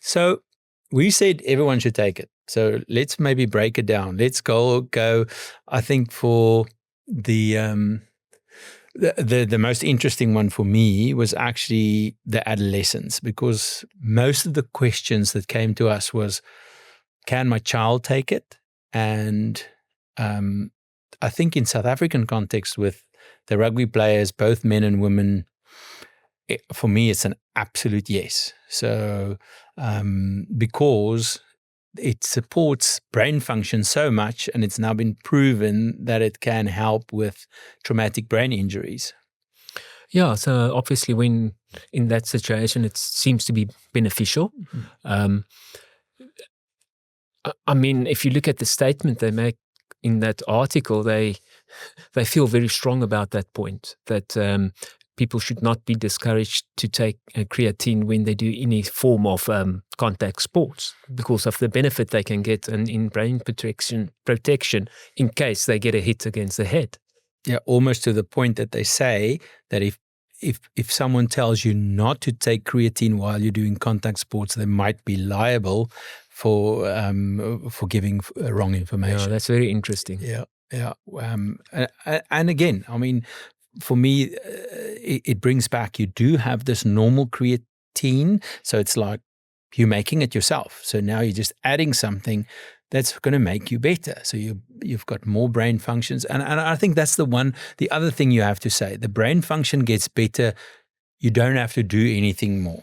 So we said everyone should take it. So let's maybe break it down. Let's go. I think for the most interesting one for me was actually the adolescents, because most of the questions that came to us was, can my child take it? And I think in South African context with the rugby players, both men and women, for me, it's an absolute yes. So because it supports brain function so much, and it's now been proven that it can help with traumatic brain injuries. Yeah, so obviously when in that situation, it seems to be beneficial. Mm-hmm. I mean, if you look at the statement they make in that article, they feel very strong about that point, that people should not be discouraged to take creatine when they do any form of contact sports, because of the benefit they can get in brain protection in case they get a hit against the head. Yeah, almost to the point that they say that if someone tells you not to take creatine while you're doing contact sports, they might be liable for giving wrong information. Yeah, that's very interesting. Yeah. And again, I mean, for me, it brings back, you do have this normal creatine, so it's like you're making it yourself. So now you're just adding something that's going to make you better. So you've got more brain functions. And I think that's the other thing you have to say. The brain function gets better. You don't have to do anything more.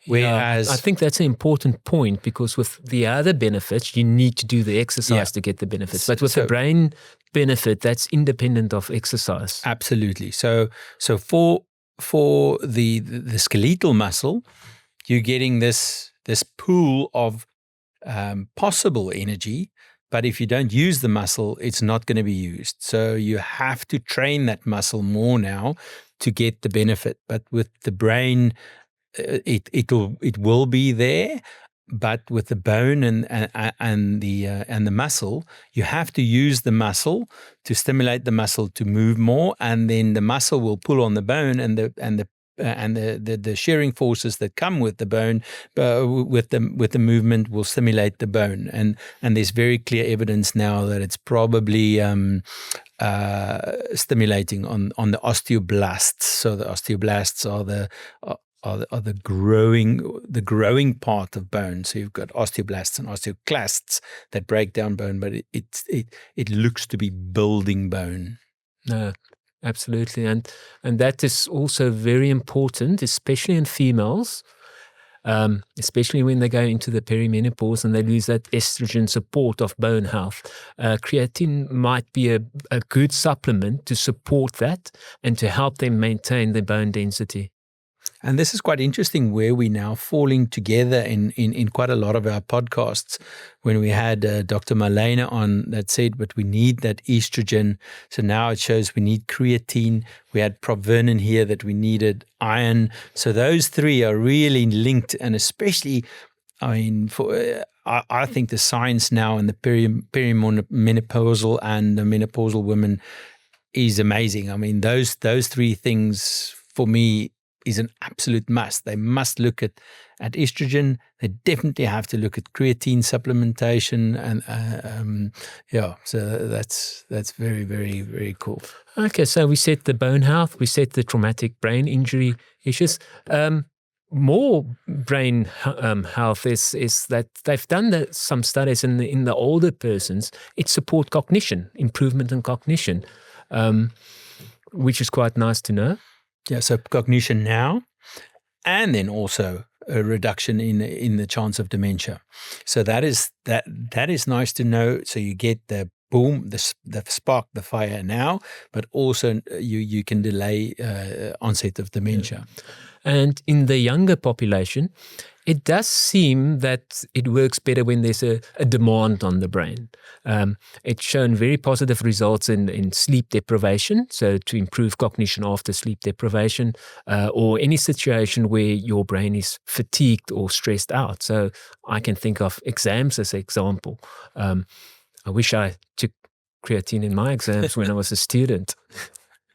Whereas, I think that's an important point, because with the other benefits, you need to do the exercise to get the benefits. But with the brain benefit, that's independent of exercise. Absolutely. So for the skeletal muscle, you're getting this pool of possible energy, but if you don't use the muscle, it's not going to be used. So you have to train that muscle more now to get the benefit. But with the brain, it will be there. But with the bone and the muscle, you have to use the muscle to stimulate the muscle to move more, and then the muscle will pull on the bone, and the shearing forces that come with the bone, with the movement, will stimulate the bone. And there's very clear evidence now that it's probably stimulating on the osteoblasts. So the osteoblasts are the growing part of bone. So you've got osteoblasts and osteoclasts that break down bone, but it looks to be building bone. No. Absolutely, and that is also very important, especially in females, especially when they go into the perimenopause and they lose that estrogen support of bone health. Creatine might be a good supplement to support that and to help them maintain their bone density. And this is quite interesting, where we're now falling together in quite a lot of our podcasts. When we had Dr. Malena on, that said, but we need that estrogen. So now it shows we need creatine. We had Prof. Vernon here that we needed iron. So those three are really linked, and especially, I mean, I think the science now in the perimenopausal and the menopausal women is amazing. I mean, those three things for me is an absolute must. They must look at estrogen. They definitely have to look at creatine supplementation, and so that's very, very, very cool. Okay, so we said the bone health, we said the traumatic brain injury issues. More brain health is that they've done some studies in the older persons. It supports cognition, improvement in cognition, which is quite nice to know. Yeah, so cognition now, and then also a reduction in the chance of dementia. So that is nice to know. So you get the boom, the spark, the fire now, but also you can delay onset of dementia. Yeah. And in the younger population, it does seem that it works better when there's a demand on the brain. It's shown very positive results in sleep deprivation, so to improve cognition after sleep deprivation, or any situation where your brain is fatigued or stressed out. So I can think of exams as an example. I wish I took creatine in my exams when I was a student.